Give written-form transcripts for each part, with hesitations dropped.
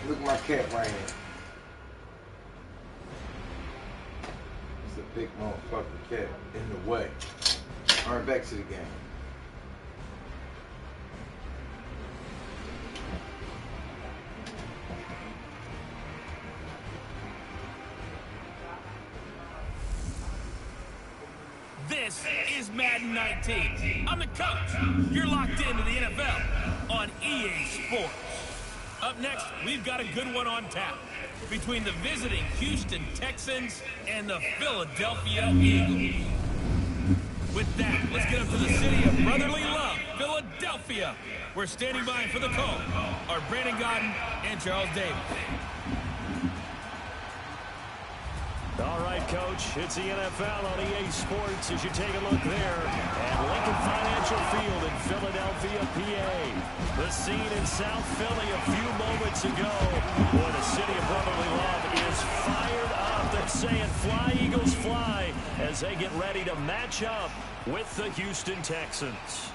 Look at my cat right here. It's a big motherfucking cat in the way. All right, back to the game. This is Madden 19. I'm the coach. You're locked into the NFL on EA Sports. Up next, we've got a good one on tap between the visiting Houston Texans and the Philadelphia Eagles. With that, let's get up to the city of brotherly love, Philadelphia. We're standing by for the call are Brandon Gaudin and Charles Davis. All right, Coach, it's the NFL on EA Sports as you take a look there at Lincoln Financial Field in Philadelphia, PA. The scene in South Philly a few moments ago. Boy, the city of brotherly love is fired up. They're saying fly, Eagles, fly as they get ready to match up with the Houston Texans.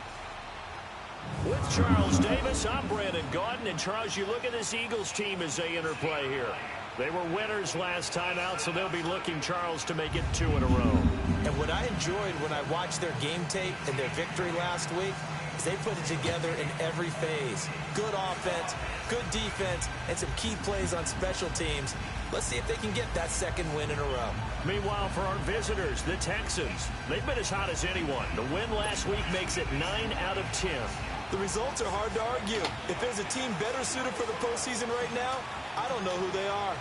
With Charles Davis, I'm Brandon Gaudin. And, Charles, you look at this Eagles team as they interplay here. They were winners last time out, so they'll be looking, Charles, to make it 2 in a row. And what I enjoyed when I watched their game tape and their victory last week is they put it together in every phase. Good offense, good defense, and some key plays on special teams. Let's see if they can get that second win in a row. Meanwhile, for our visitors, the Texans, they've been as hot as anyone. The win last week makes it 9 out of 10. The results are hard to argue. If there's a team better suited for the postseason right now, I don't know who they are.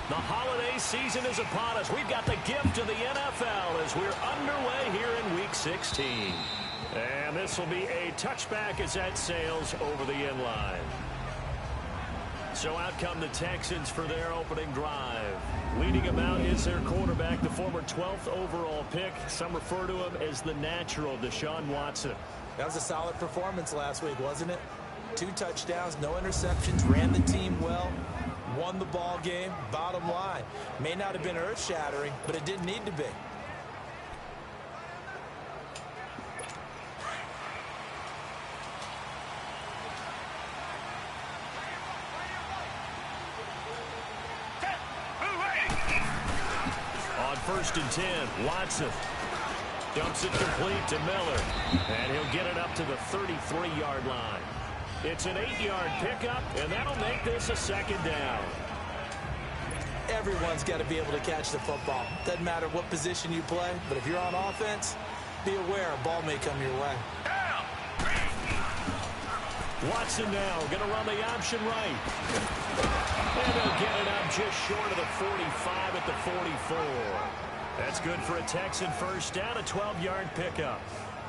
The holiday season is upon us. We've got the gift of the NFL as we're underway here in Week 16. And this will be a touchback as that sails over the end line. So out come the Texans for their opening drive. Leading them out is their quarterback, the former 12th overall pick. Some refer to him as the natural, Deshaun Watson. That was a solid performance last week, wasn't it? 2 touchdowns, no interceptions, ran the team well, won the ball game. Bottom line, may not have been earth-shattering, but it didn't need to be. On 1st and 10, Watson dumps it complete to Miller, and he'll get it up to the 33-yard line. It's an 8-yard pickup, and that'll make this a 2nd down. Everyone's got to be able to catch the football. Doesn't matter what position you play, but if you're on offense, be aware a ball may come your way. Watson now going to run the option right. And he'll get it up just short of the 45 at the 44. That's good for a Texan first down, a 12-yard pickup.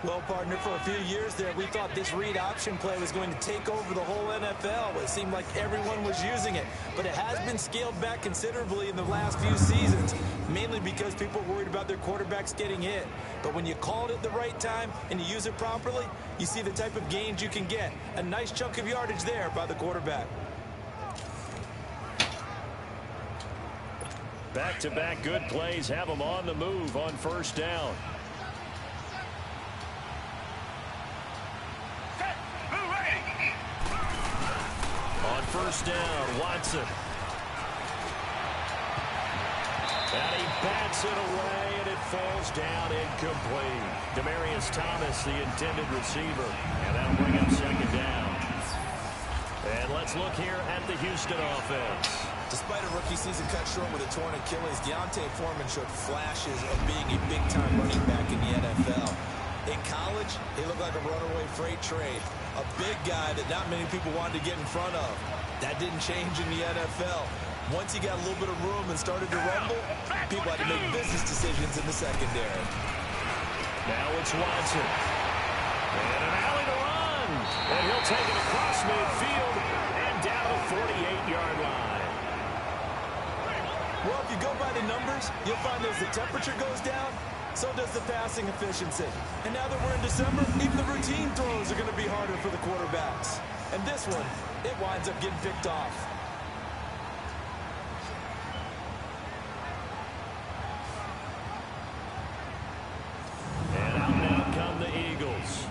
Well, partner, for a few years there, we thought this read option play was going to take over the whole NFL. It seemed like everyone was using it, but it has been scaled back considerably in the last few seasons, mainly because people are worried about their quarterbacks getting hit. But when you call it at the right time and you use it properly, you see the type of gains you can get. A nice chunk of yardage there by the quarterback. Back-to-back good plays have them on the move on 1st down. On 1st down, Watson. And he bats it away, and it falls down incomplete. Demaryius Thomas, the intended receiver. And that'll bring up 2nd down. And let's look here at the Houston offense. Despite a rookie season cut short with a torn Achilles, Deontay Foreman showed flashes of being a big-time running back in the NFL. In college, he looked like a runaway freight train. A big guy that not many people wanted to get in front of. That didn't change in the NFL. Once he got a little bit of room and started to rumble, people had to make business decisions in the secondary. Now it's Watson. And an alley to run. And he'll take it across midfield and down the 48-yard line. Well, if you go by the numbers, you'll find as the temperature goes down, so does the passing efficiency. And now that we're in December, even the routine throws are going to be harder for the quarterbacks. And this one, it winds up getting picked off. And out now come the Eagles.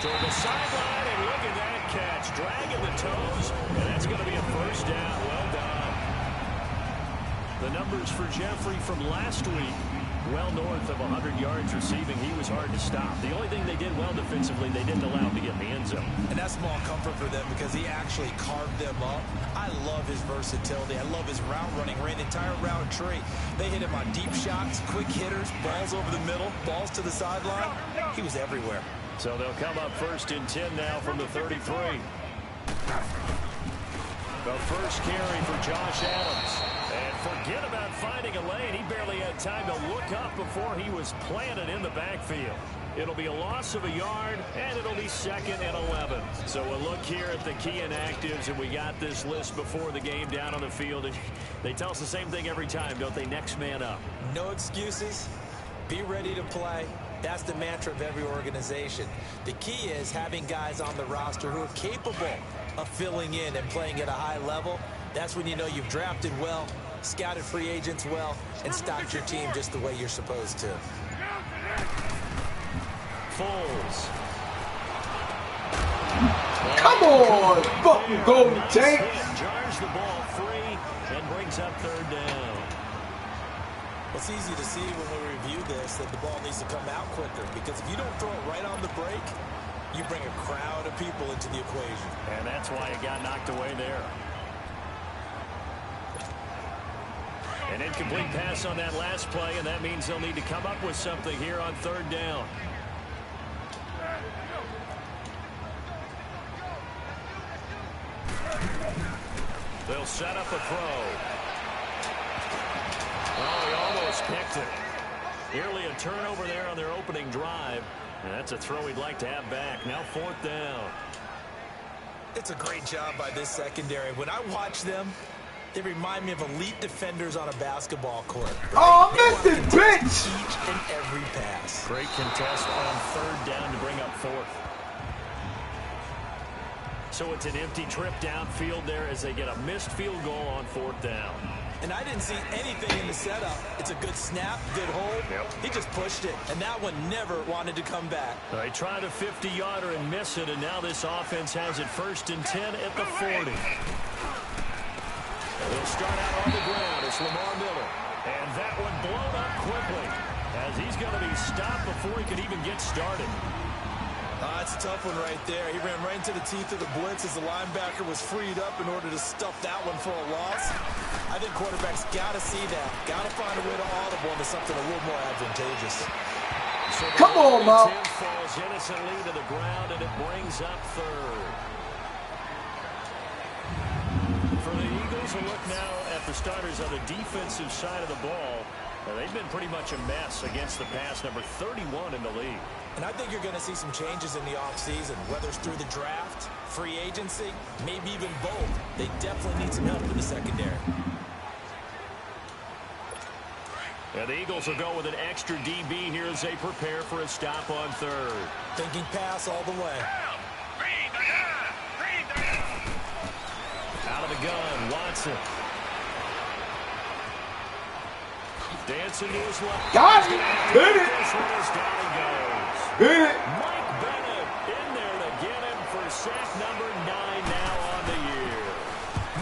Toward the sideline, and look at that catch. Dragging the toes, and that's going to be a first down. Well done. The numbers for Jeffrey from last week, well north of 100 yards receiving. He was hard to stop. The only thing they did well defensively, they didn't allow him to get in the end zone. And that's small comfort for them because he actually carved them up. I love his versatility. I love his route running. Ran the entire route tree. They hit him on deep shots, quick hitters, balls over the middle, balls to the sideline. He was everywhere. So they'll come up 1st and 10 now from the 33. The first carry for Josh Adams. And forget about finding a lane. He barely had time to look up before he was planted in the backfield. It'll be a loss of a yard, and it'll be 2nd and 11. So we'll look here at the key inactives, and we got this list before the game down on the field. And they tell us the same thing every time, don't they? Next man up. No excuses. Be ready to play. That's the mantra of every organization. The key is having guys on the roster who are capable of filling in and playing at a high level. That's when you know you've drafted well, scouted free agents well, and stocked your team just the way you're supposed to. Foles. Come on, fucking Golden Tate. Jars the ball free and brings up 3rd down. It's easy to see when we review this that the ball needs to come out quicker, because if you don't throw it right on the break, you bring a crowd of people into the equation. And that's why it got knocked away there. An incomplete pass on that last play, and that means they'll need to come up with something here on 3rd down. They'll set up a throw. Oh, he almost picked it. Nearly a turnover there on their opening drive. And that's a throw he'd like to have back. Now 4th down. It's a great job by this secondary. When I watch them, they remind me of elite defenders on a basketball court. Oh, missed it, bitch! Each and every pass. Great contest on 3rd down to bring up 4th. So it's an empty trip downfield there as they get a missed field goal on 4th down. And I didn't see anything in the setup. It's a good snap, good hold. Yep. He just pushed it, and that one never wanted to come back. They try the 50-yarder and miss it, and now this offense has it 1st and 10 at the 40. They'll start out on the ground. It's Lamar Miller. And that one blown up quickly as he's going to be stopped before he could even get started. That's a tough one right there. He ran right into the teeth of the blitz as the linebacker was freed up in order to stuff that one for a loss. I think quarterbacks got to see that. Got to find a way to audible into something a little more advantageous. So Come on, Mo. falls innocently to the ground, and it brings up 3rd. For the Eagles, a look now at the starters on the defensive side of the ball. They've been pretty much a mess against the pass, number 31 in the league. And I think you're going to see some changes in the offseason, whether it's through the draft, free agency, maybe even both. They definitely need some help in the secondary. And the Eagles will go with an extra DB here as they prepare for a stop on 3rd. Thinking pass all the way. Out of the gun, Watson. Dancing to his left. Got it! Hit it! This one is down he goes. Hit it! Mike Bennett in there to get him for sack number 9 now on the year.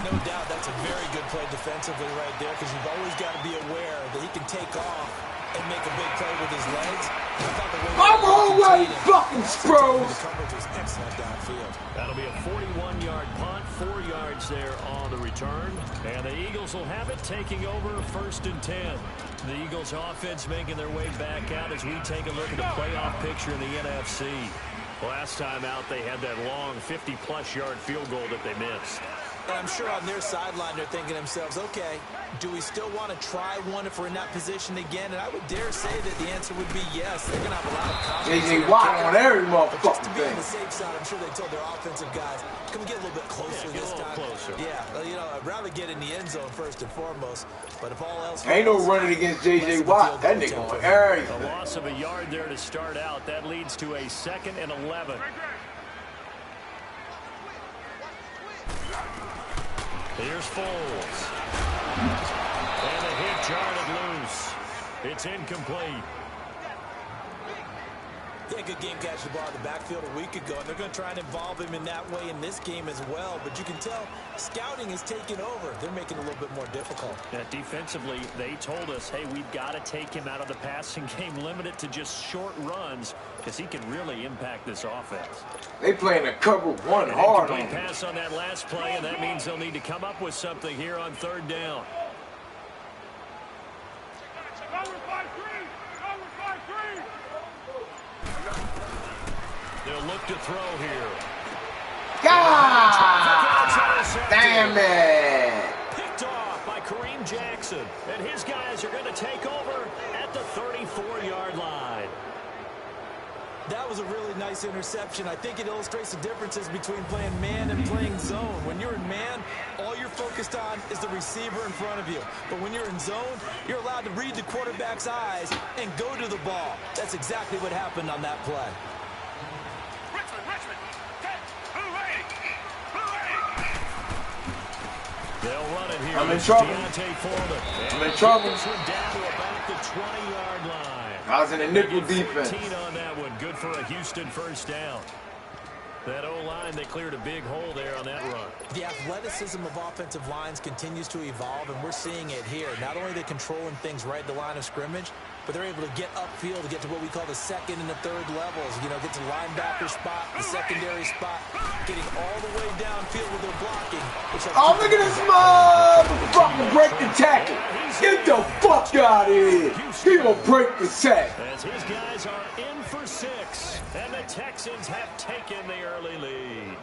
No doubt that's a very good play defensively right there, because you've always got to be aware that he can take off and make a big play with his legs. I'm always fucking Sproles! The coverage was excellent downfield. That'll be a 41-yard punt, 4 yards there on the return. And the Eagles will have it, taking over 1st and 10. The Eagles offense making their way back out as we take a look at the playoff picture in the NFC. Last time out, they had that long 50-plus yard field goal that they missed. And I'm sure on their sideline they're thinking to themselves, okay, do we still want to try one if we're in that position again? And I would dare say that the answer would be yes. They're going to have a lot of confidence. J.J. Watt on every But just to motherfucking be on thing. the safe side, I'm sure they told their offensive guys, come get a little bit closer Yeah, get a this little time. closer. Yeah, well, you know, I'd rather get in the end zone first and foremost. But if all else Ain't no fails, running against less J.J. of a Watt. field That goal nigga attempt on for him. A everything. loss of a yard there to start out. That leads to a 2nd and 11. Here's Foles. And the hit jarred it loose. It's incomplete. He had a good game catching the ball in the backfield a week ago, and they're going to try and involve him in that way in this game as well. But you can tell scouting is taking over. They're making it a little bit more difficult. Yeah, defensively, they told us, hey, we've got to take him out of the passing game, limit it to just short runs, because he can really impact this offense. They playing a cover one hard on him. Pass on that last play, and that means they'll need to come up with something here on third down. They'll look to throw here. God damn it! Picked off by Kareem Jackson. And his guys are going to take over at the 34-yard line. That was a really nice interception. I think it illustrates the differences between playing man and playing zone. When you're in man, all you're focused on is the receiver in front of you. But when you're in zone, you're allowed to read the quarterback's eyes and go to the ball. That's exactly what happened on that play. They'll run it here. I'm in trouble. I'm in trouble. Down to about the 20-yard line. I was in a nickel defense. On that one. Good for a Houston first down. That O-line, they cleared a big hole there on that run. The athleticism of offensive lines continues to evolve, and we're seeing it here. Not only are they controlling things right at the line of scrimmage, but they're able to get upfield to get to what we call the second and the third levels. You know, get to the linebacker spot, the secondary spot, getting all the way downfield with their blocking. Oh, look at this motherfucker break the tackle. Get the fuck out of here. He gonna break the sack. As his guys are in for 6, and the Texans have taken the early lead.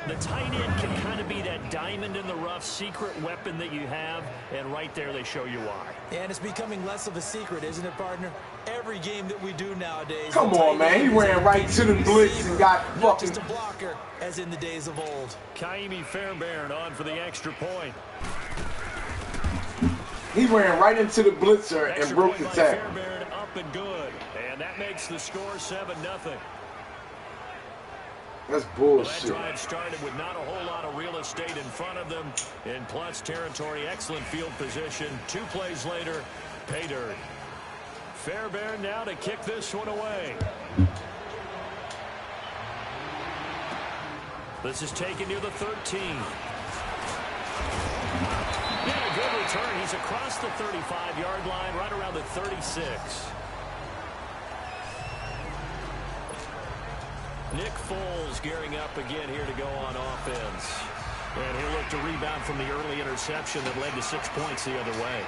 The tight end can kind of be that diamond in the rough secret weapon that you have, and right there they show you why. And it's becoming less of a secret, isn't it, partner? Every game that we do nowadays. Come on, man. He ran right to the blitz and got fucking... Just a blocker, as in the days of old. Ka'imi Fairbairn on for the extra point. He ran right into the blitzer and broke the tackle. Fairbairn up and good. And that makes the score 7-0. That's bullshit. Well, that drive started with not a whole lot of real estate in front of them. In plus territory, excellent field position. 2 plays later, pay dirt. Fairbairn now to kick this one away. This is taken near the 13. Yeah, a good return. He's across the 35-yard line, right around the 36. Nick Foles gearing up again here to go on offense. And he'll look to rebound from the early interception that led to 6 points the other way.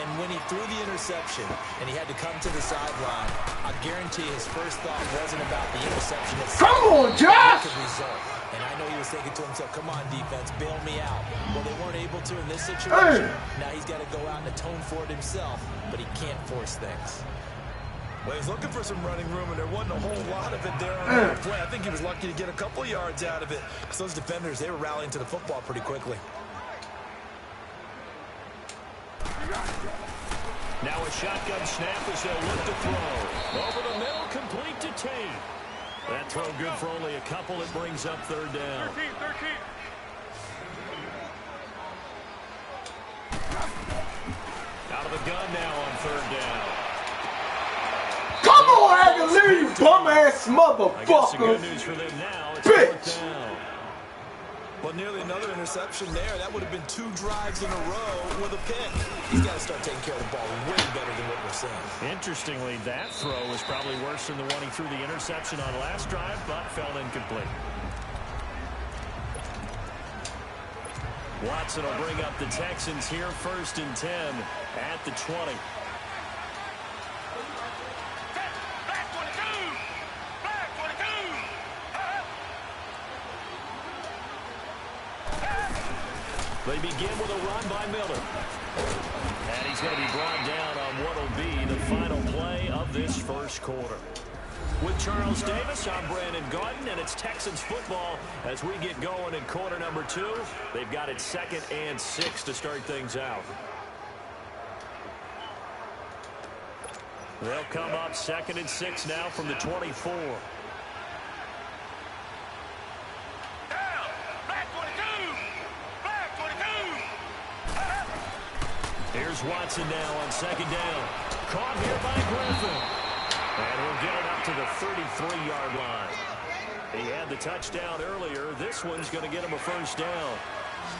And when he threw the interception and he had to come to the sideline, I guarantee his first thought wasn't about the interception itself. Come on, Josh! And I know he was thinking to himself, come on, defense, bail me out. Well, they weren't able to in this situation. Now he's got to go out and atone for it himself, but he can't force things. Well, he's looking for some running room, and there wasn't a whole lot of it there on that play. I think he was lucky to get a couple yards out of it. Because those defenders, they were rallying to the football pretty quickly. Now a shotgun snap as they'll look to throw. Over the middle, complete to Tate. That throw good for only a couple. It brings up third down. 13. Out of the gun now on third down. Come on, Aguilera, you bum-ass motherfucker. I guess the good news for them now, it's bitch. Down. Well, nearly another interception there. That would have been 2 drives in a row with a pick. He's got to start taking care of the ball way better than what we're seeing. Interestingly, that throw was probably worse than the one he threw the interception on last drive, but fell incomplete. Watson will bring up the Texans here, 1st and 10 at the 20. They begin with a run by Miller. And he's going to be brought down on what will be the final play of this first quarter. With Charles Davis, I'm Brandon Gaudin, and it's Texans football as we get going in quarter number 2. They've got it 2nd and 6 to start things out. They'll come up 2nd and 6 now from the 24. Here's Watson now on 2nd down. Caught here by Griffin. And he'll get it up to the 33-yard line. He had the touchdown earlier. This one's going to get him a first down.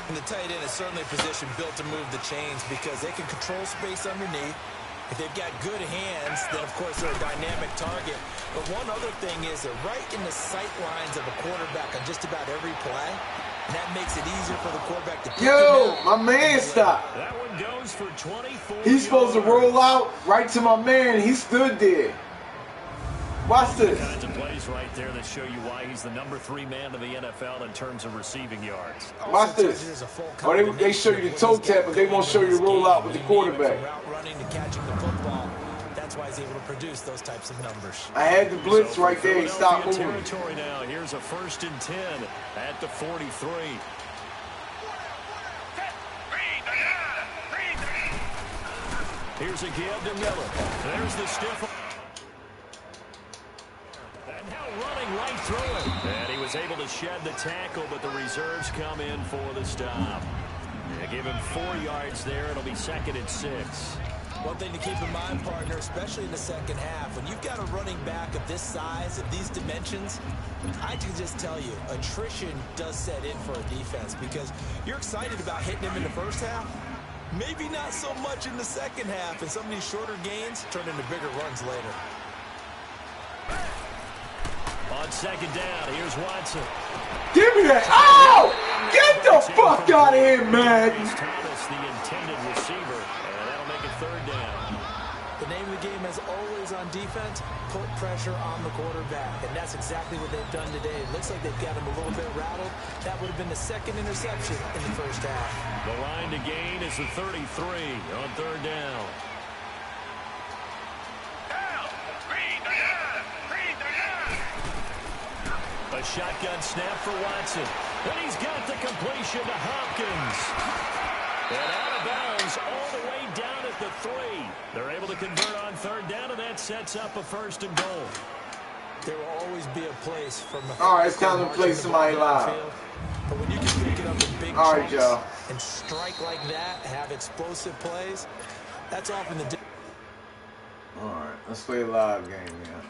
And the tight end is certainly a position built to move the chains because they can control space underneath. If they've got good hands, then, of course, they're a dynamic target. But one other thing is they're right in the sight lines of a quarterback on just about every play. And that makes it easier for the quarterback to pick Yo, my man stopped. That one goes for 24 He's supposed to yards. roll out right to my man. He stood there. Watch this. Kinds of plays right there that show you why he's the number 3 man in the NFL in terms of receiving yards. Watch this. Or they show you the toe tap, but they won't show you the rollout with the quarterback. From route running to catching the football. That's why he's able to produce those types of numbers. I had the blitz So right there. He stopped moving. territory now. Here's a 1st and 10 at the 43. Here's a give to Miller. There's the stiff. And now running right through it. And he was able to shed the tackle, but the reserves come in for the stop. They give him 4 yards there. It'll be 2nd and 6. One thing to keep in mind, partner, especially in the second half, when you've got a running back of this size, of these dimensions, I can just tell you, attrition does set in for a defense because you're excited about hitting him in the first half. Maybe not so much in the second half, and some of these shorter gains turn into bigger runs later. On 2nd down, here's Watson. Give me that. Oh! Get the fuck out of here, man. Thomas, the intended receiver, and that'll make it 3rd down. The name of the game, as always on defense, put pressure on the quarterback, and that's exactly what they've done today. It looks like they've got him a little bit rattled. That would have been the 2nd interception in the first half. The line to gain is the 33 on 3rd down. A shotgun snap for Watson. And he's got the completion to Hopkins. And out of bounds all the way down at the 3. They're able to convert on 3rd down, and that sets up a 1st and goal. There will always be a place from the All right, it's time to play somebody live. But when you can pick it up in big All right, chunks y'all. and strike like that, have explosive plays, that's often the difference. All right, let's play a live game, man.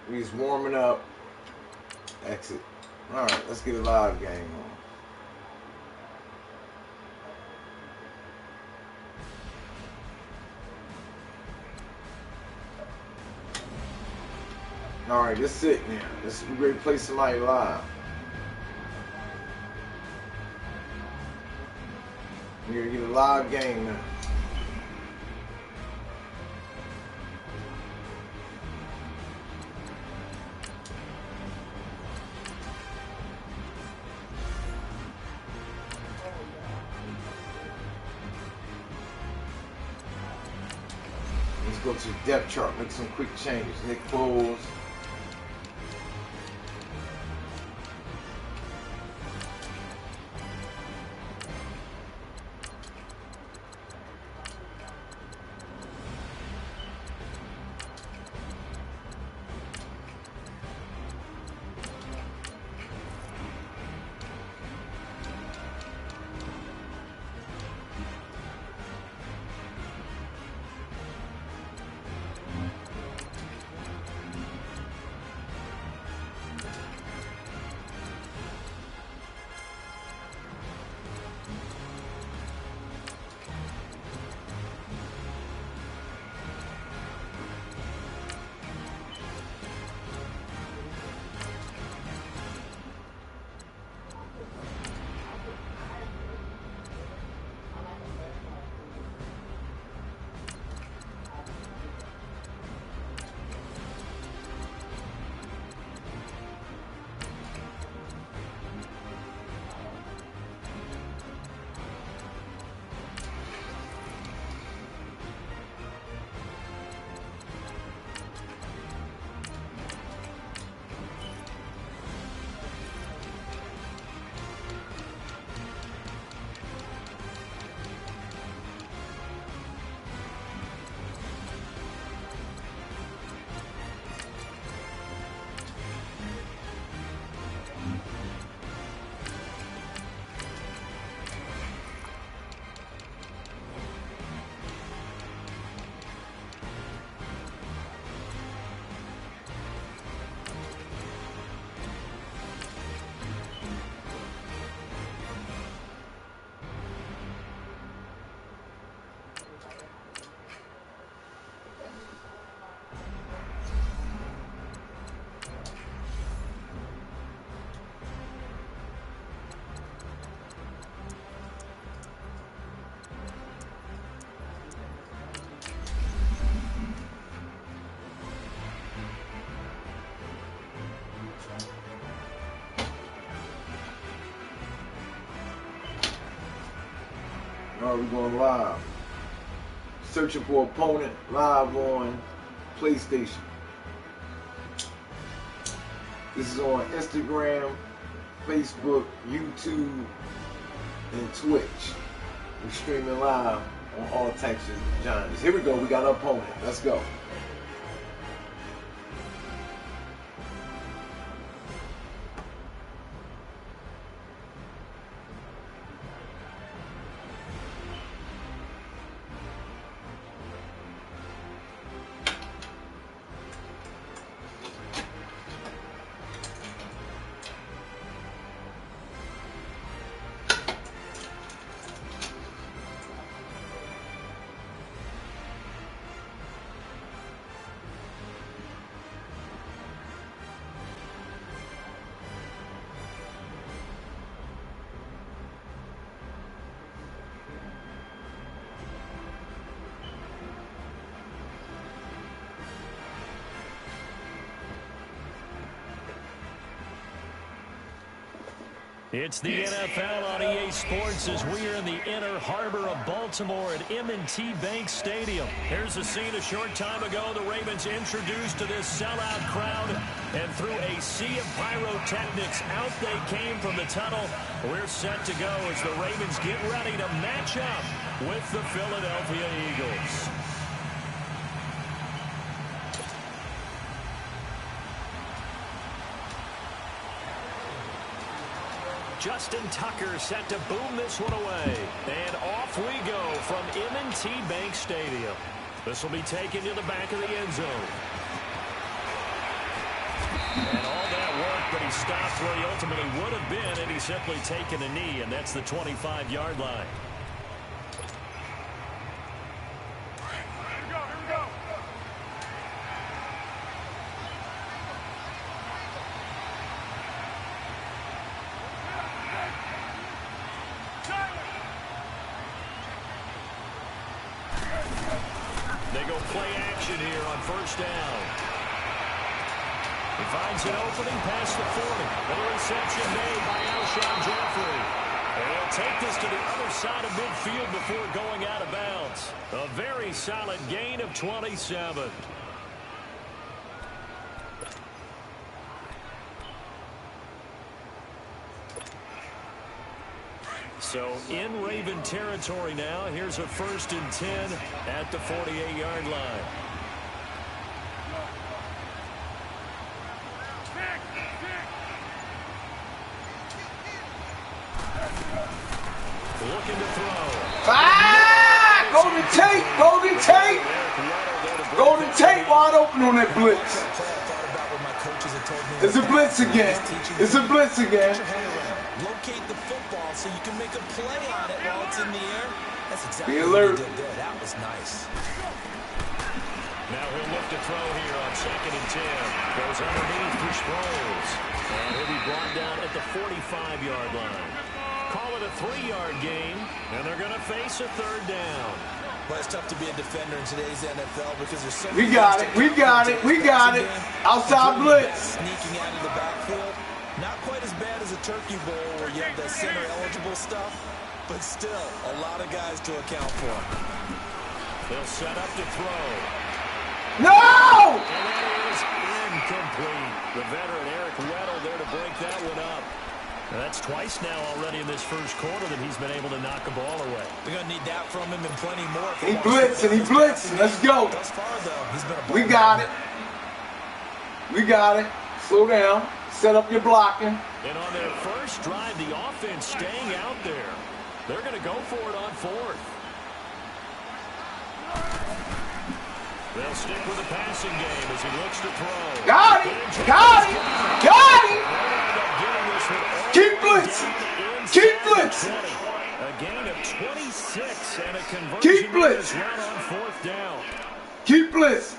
We just warming up. Exit. All right, let's get a live game on. All right, that's it now. Let's be ready to play somebody live. We're gonna get a live game now. Let's go to the depth chart, make some quick changes. Nick Foles. All right, we're going live. Searching for opponent live on PlayStation. This is on Instagram, Facebook, YouTube, and Twitch. We're streaming live on all Texas Giants. Here we go. We got an opponent. Let's go. It's the NFL on EA Sports as we are in the inner harbor of Baltimore at M&T Bank Stadium. Here's a scene a short time ago. The Ravens introduced to this sellout crowd, and through a sea of pyrotechnics, out they came from the tunnel. We're set to go as the Ravens get ready to match up with the Philadelphia Eagles. Justin Tucker set to boom this one away. And off we go from M&T Bank Stadium. This will be taken to the back of the end zone. And all that work, but he stopped where he ultimately would have been, and he's simply taken a knee, and that's the 25-yard line. They go play action here on first down. He finds an opening past the 40. The reception made by Alshon Jeffrey. And he'll take this to the other side of midfield before going out of bounds. A very solid gain of 27. So in Raven territory now. Here's a 1st and 10 at the 48-yard line. Looking to throw. Ah! Golden Tate! Golden Tate! Golden Tate wide open on that blitz. It's a blitz again. It's a blitz again. Locate the football so you can make a play on it while it's in the air. That's exactly Be what alert. he did there. That was nice. Now he'll look to throw here on 2nd and 10. Goes underneath for Sproles. And he'll be brought down at the 45-yard line. Call it a 3-yard gain, and they're going to face a 3rd down. But it's tough to be a defender in today's NFL because there's so We got it. We got it. We got it. Outside blitz. Sneaking out of the backfield. Not quite as bad as a turkey bowl where you have the center-eligible stuff, but still a lot of guys to account for. They'll set up to throw. No! And that is incomplete. The veteran Eric Weddle there to break that one up. And that's twice now already in this first quarter that he's been able to knock a ball away. We're going to need that from him and plenty more. He blitzing. He blitzing. Let's go. Thus far, though, he's been a We got it. We got it. Slow down. Set up your blocking. And on their first drive, the offense staying out there. They're going to go for it on 4th. They'll stick with the passing game as he looks to throw. Got him. Got him. Got him. Keep blitzing. Keep blitzing. A gain of 26 and a conversion Keep blitzing. on 4th down. Keep blitzing.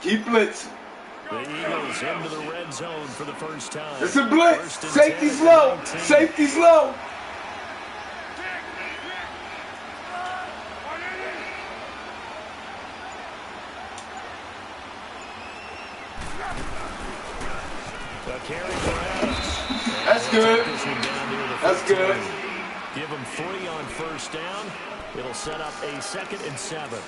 Keep blitzing. The Eagles into the red zone for the first time. It's a blitz. Safety's low. Safety's low. A carry for Adams. That's good. That's good. Give them 3 on first down. It'll set up a 2nd and 7.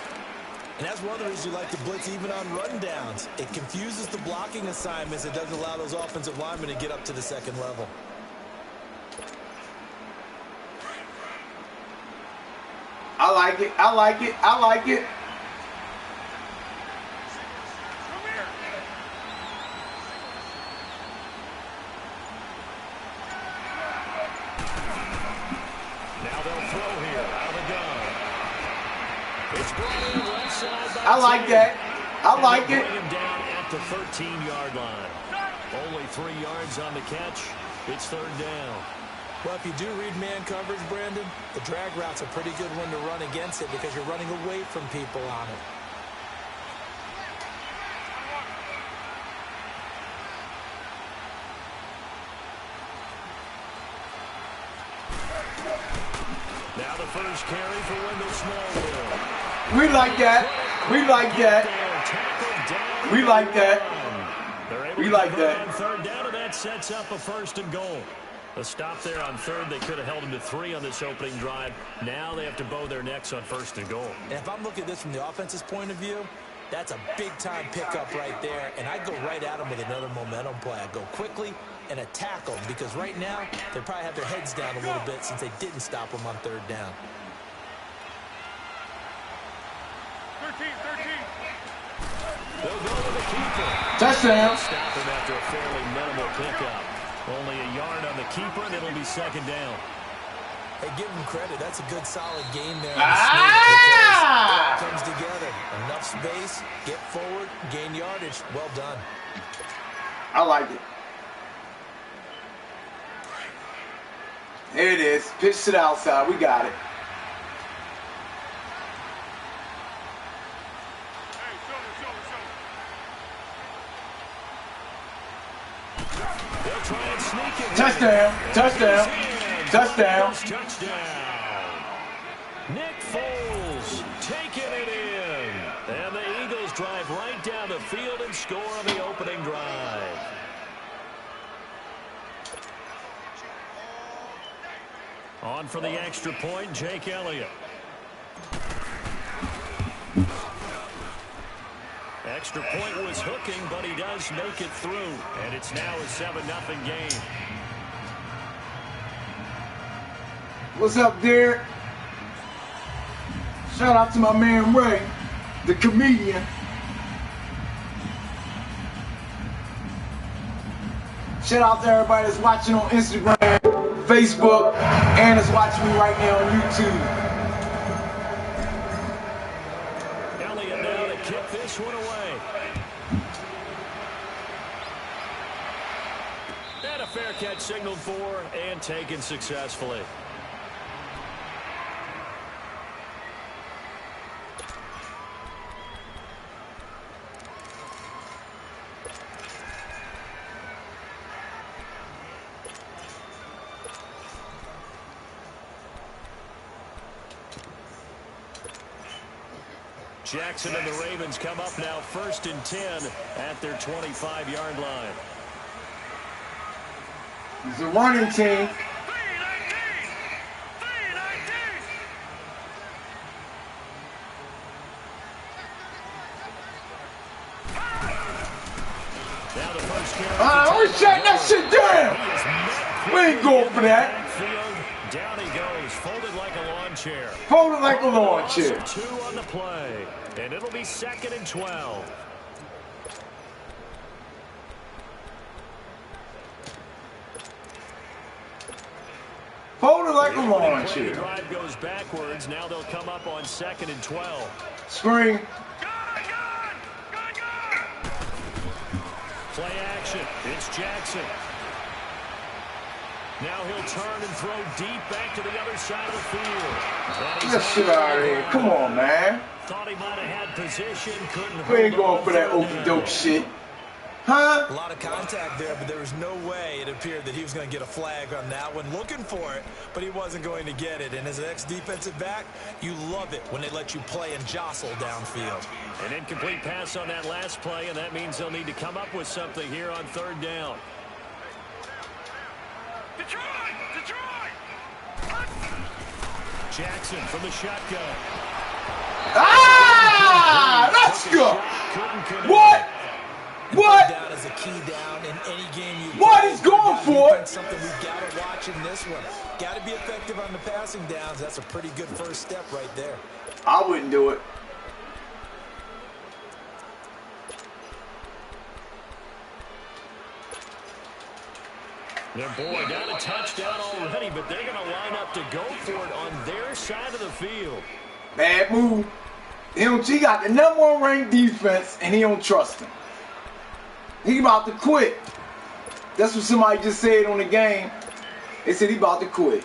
And that's one of the reasons you like to blitz even on rundowns. It confuses the blocking assignments. It doesn't allow those offensive linemen to get up to the second level. I like it. I like it. I like it. Now they'll throw here out of the gun. It's brought in left side by I like that. I like it. Bring him down at the 13-yard line. Only 3 yards on the catch. It's 3rd down. Well, if you do read man coverage, Brandon, the drag route's a pretty good one to run against it because you're running away from people on it. Now the first carry for Wendell Smallwood. We like that. We like that. We like that. We like that. On 3rd down, and that sets up a 1st and goal. A stop there on 3rd. They could have held him to 3 on this opening drive. Now they have to bow their necks on 1st and goal. And if I'm looking at this from the offense's point of view, that's a big-time pickup right there. And I go right at them with another momentum play. I go quickly and attack them because right now they probably have their heads down a little bit since they didn't stop them on 3rd down. 13. They'll go with the keeper. Touchdown. Stop him after a fairly minimal pickup. Only a yard on the keeper, and it'll be 2nd down. Hey, give him credit. That's a good, solid game there. Ah! It comes together. Enough space, get forward, gain yardage. Well done. I like it. There it is. Pitch to the outside. We got it. They'll try and sneak it. Touchdown. Touchdown. Touchdown. Touchdown. Nick Foles taking it in. And the Eagles drive right down the field and score on the opening drive. On for the extra point, Jake Elliott. Extra point was hooking, but he does make it through. And it's now a 7-0 game. What's up, Derek? Shout out to my man Ray, the comedian. Shout out to everybody that's watching on Instagram, Facebook, and is watching me right now on YouTube. Elliott now to kick this one away. And a fair catch signaled for and taken successfully. Jackson and the Ravens come up now 1st and 10 at their 25-yard line. It's a running team. Now the first carry. We're shutting that shit down. We ain't going for that. Down he goes, folded like a lawn chair. Folded like a lawn chair. 2 on the play, and it'll be 2nd and 12. Folded like a lawn The chair. drive goes backwards. Now they'll come up on 2nd and 12. Screen. Play action. It's Jackson. Now he'll turn and throw deep back to the other side of the field. Get that shit out of here. Come on, man. Thought he might have had position. Couldn't We ain't hold going on for that third okey down. doke shit. Huh? A lot of contact there, but there was no way it appeared that he was going to get a flag on that one. Looking for it, but he wasn't going to get it. And as an ex-defensive back, you love it when they let you play and jostle downfield. An incomplete pass on that last play, and that means they'll need to come up with something here on 3rd down. Detroit! Jackson from the shotgun. Ah! Let's go! What? What? Down is a key down in any game you What is going for it? Something we've got to watch in this one. Got to be effective on the passing downs. That's a pretty good first step right there. I wouldn't do it. Their boy got a touchdown already, but they're going to line up to go for it on their side of the field. Bad move. He got the #1 ranked defense, and he don't trust him. He about to quit. That's what somebody just said on the game. They said he about to quit.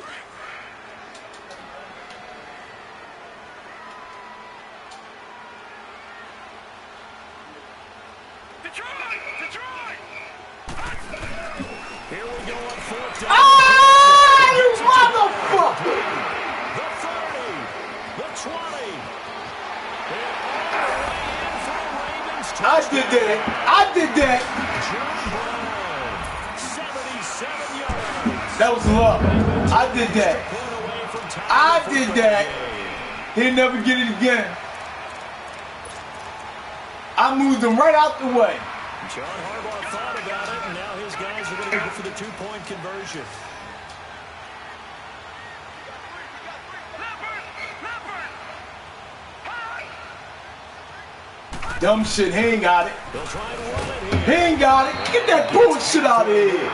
Here we go on 4th down. Ah, you motherfucker! The 30, the 20. And all the way in for the Ravens. I did that. I did that. John Brown, 77 yards. That was luck. I did that. Point away from tying I the did football that. game. He'll never get it again. I moved him right out the way. John Harbaugh thought about it, and now his guys are going to go for the 2-point conversion. Dumb shit, he ain't got it. They'll try and run it here. He ain't got it. Get that bullshit out of here.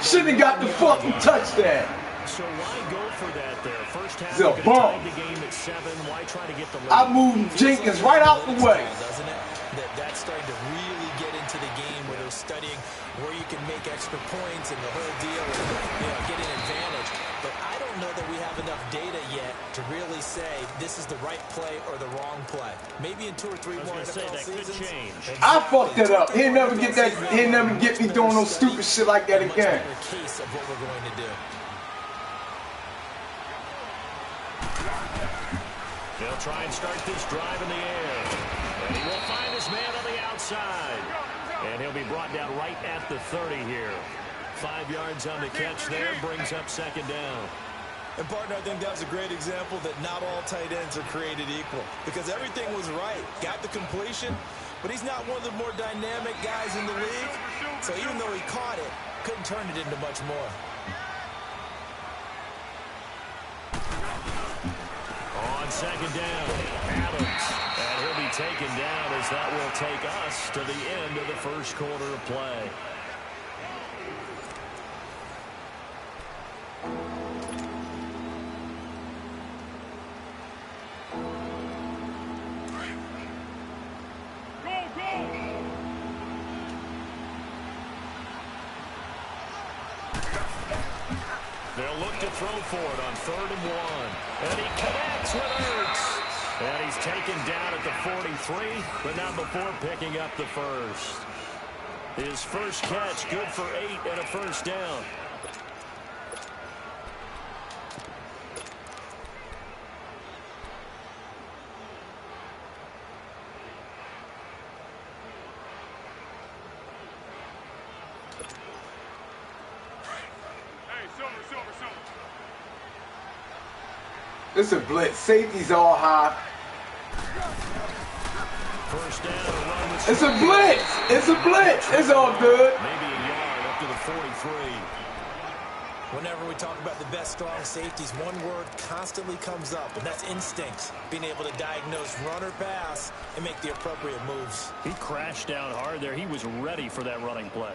Shouldn't have got the fucking touchdown. So why go for that there? First half, It's a you could bump. tie the game at 7. Why try to get the lead? I moved Jenkins right out the way. Doesn't it? That's starting to really get into the game where they're studying where you can make extra points and the whole deal and get an advantage. But I don't know that we have enough data yet to really say this is the right play or the wrong play. Maybe in 2 or 3 more NFL that could seasons. change. I fucked that up. He'll never get that. He'll never get me doing no stupid shit like that Much again. better case of what we're going to do. They'll try and start this drive in the air. And he will find his man on the outside. And he'll be brought down right at the 30 here. 5 yards on the catch there, brings up 2nd down. And partner, I think that was a great example that not all tight ends are created equal. Because everything was right. Got the completion, but he's not one of the more dynamic guys in the league. So even though he caught it, couldn't turn it into much more. On 2nd down, Adams. And he'll be taken down as that will take us to the end of the first quarter of play. They'll look to throw for it on 3rd and 1. And he connects with Ertz. And he's taken down at the 43, but not before picking up the first. His first catch, good for 8 and a first down. It's a blitz. Safety's all high. First down, a run with It's a blitz. It's a blitz. It's all good. maybe a yard up to the 43. Whenever we talk about the best strong safeties, one word constantly comes up, and that's instincts. Being able to diagnose run or pass and make the appropriate moves. He crashed down hard there. He was ready for that running play.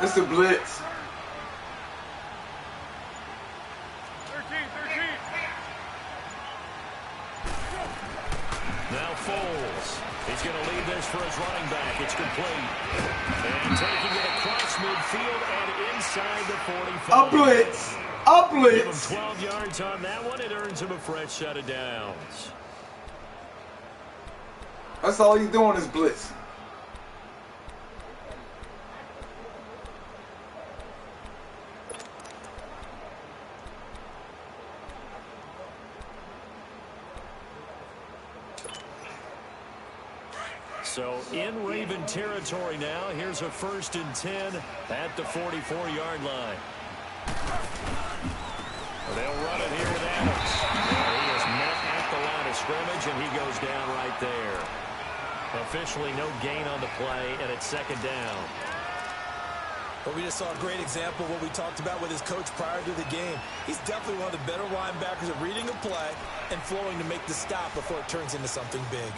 It's a blitz. 13. Now Foles. He's going to lead this for his running back. It's complete. And taking it across midfield and inside the 45. A blitz. A Give him blitz. 12 yards on that one. It earns him a fresh set of downs. That's all he's doing is blitz. So in Raven territory now. Here's a 1st and 10 at the 44-yard line. They'll run it here with Adams. And he is met at the line of scrimmage, and he goes down right there. Officially no gain on the play, and it's 2nd down. But we just saw a great example of what we talked about with his coach prior to the game. He's definitely one of the better linebackers at reading a play and flowing to make the stop before it turns into something big.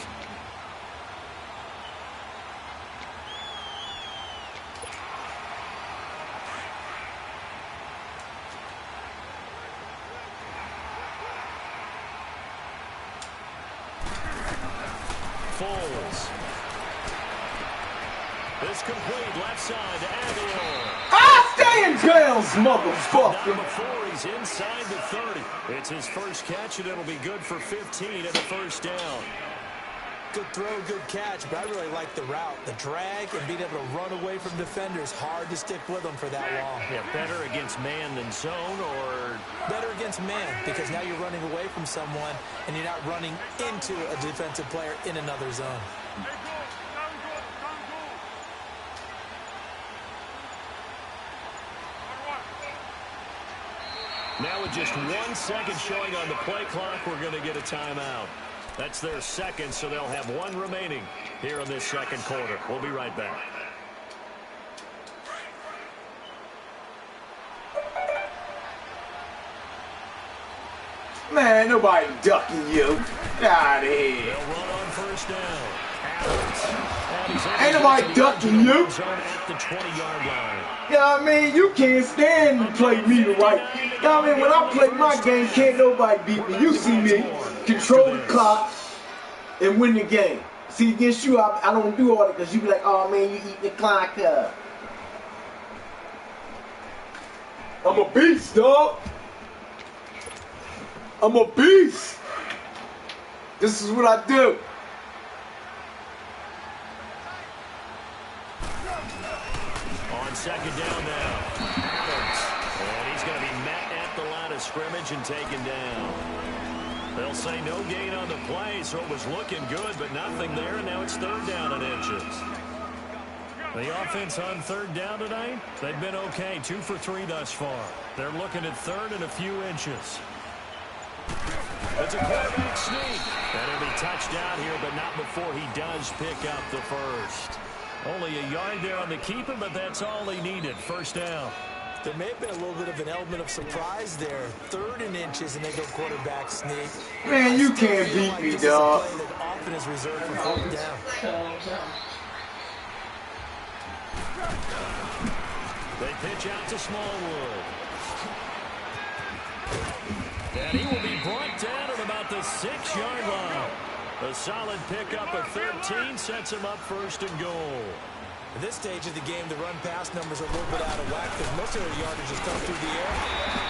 Foles. This complete left side to Aguilar. Stay in bounds, motherfucker. Before he's inside the 30. It's his first catch, and it'll be good for 15 and a 1st down. Good throw, good catch, but I really like the route. The drag and being able to run away from defenders. Hard to stick with them for that long. Yeah, better against man than zone, or better against man, because now you're running away from someone and you're not running into a defensive player in another zone. Now with just 1 second showing on the play clock, we're going to get a timeout. That's their 2nd, so they'll have 1 remaining here in this 2nd quarter. We'll be right back. Man, nobody ducking you. Get out of here. They'll run on 1st down. Adams. Ain't nobody ducking you. At the 20-yard line. You know what I mean? You can't stand to play me the right. You know what I mean? When I play my game, can't nobody beat me. You see me control the clock and win the game. See, against you, I don't do all that because you be like, oh, man, you eat the clock up. I'm a beast, dog. I'm a beast. This is what I do. On 2nd down now. Adams. And he's going to be met at the line of scrimmage and taken down. They'll say no gain on the play, so it was looking good, but nothing there, and now it's 3rd down and inches. The offense on 3rd down tonight, they've been okay, 2 for 3 thus far. They're looking at 3rd and a few inches. It's a quarterback sneak. And he'll be touched down here, but not before he does pick up the 1st. Only a yard there on the keeper, but that's all he needed. 1st down. There may have been a little bit of an element of surprise there. 3rd and inches, and they go quarterback sneak. Man, you can't beat me, dog. This is a play that often is reserved for 4th down. They pitch out to Smallwood. And he will be brought down at about the 6-yard line. A solid pickup of 13 sets him up 1st and goal. At this stage of the game, the run-pass numbers are a little bit out of whack because most of their yardage is come through the air.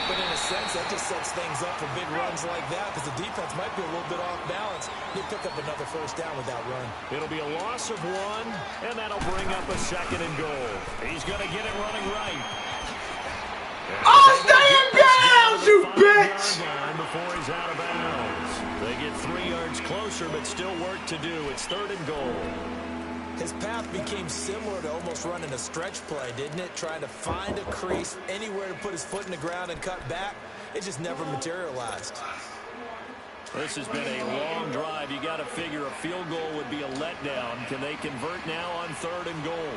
But in a sense, that just sets things up for big runs like that because the defense might be a little bit off balance. He'll pick up another 1st down with that run. It'll be a loss of 1, and that'll bring up a 2nd and goal. He's going to get it running right. Oh, stay in bounds, you bitch! Before he's out of bounds. They get 3 yards closer, but still work to do. It's 3rd and goal. His path became similar to almost running a stretch play, didn't it? Trying to find a crease, anywhere to put his foot in the ground and cut back. It just never materialized. This has been a long drive. You got to figure a field goal would be a letdown. Can they convert now on 3rd and goal?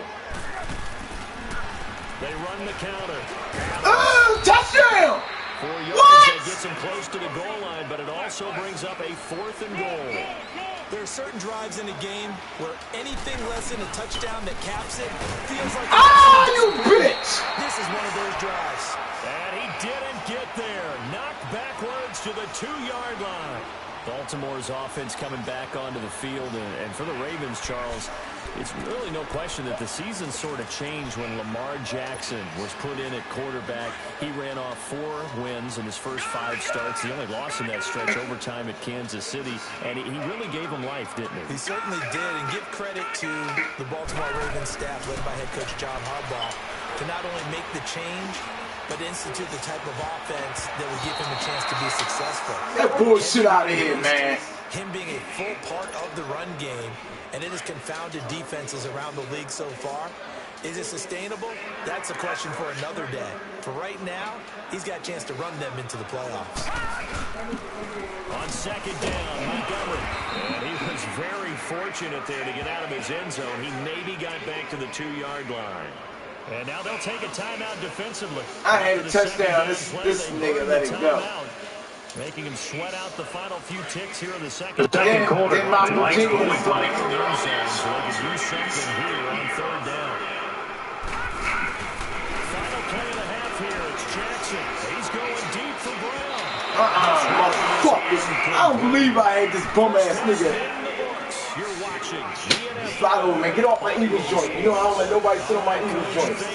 They run the counter. Oh, touchdown! 4 yards, that gets him close to the goal line, but it also brings up a 4th and goal. There are certain drives in a game where anything less than a touchdown that caps it feels like... you bitch! This is one of those drives. And he didn't get there. Knocked backwards to the 2-yard line. Baltimore's offense coming back onto the field, and for the Ravens, Charles, it's really no question that the season sort of changed when Lamar Jackson was put in at quarterback. He ran off 4 wins in his first 5 starts. The only loss in that stretch overtime at Kansas City, and he really gave him life, didn't he? He certainly did, and give credit to the Baltimore Ravens staff led by head coach John Harbaugh to not only make the change, but institute the type of offense that would give him a chance to be successful. That bullshit out of here, man. Him being a full part of the run game, and it has confounded defenses around the league so far. Is it sustainable? That's a question for another day. For right now, he's got a chance to run them into the playoffs. On second down, Montgomery. And he was very fortunate there to get out of his end zone. He maybe got back to the 2-yard line. And now they'll take a timeout defensively. I had a touchdown. This nigga let it go. Making him sweat out the final few ticks here in the second. Then my Virginia so they could use something here on third down. Final play of the half here. It's Jackson. He's going deep for Brown. Motherfuckers. I don't believe I had this bum ass nigga. You're watching Slide over, man. Get off my Eagles joint. You know I don't let nobody sit on my Eagles joint.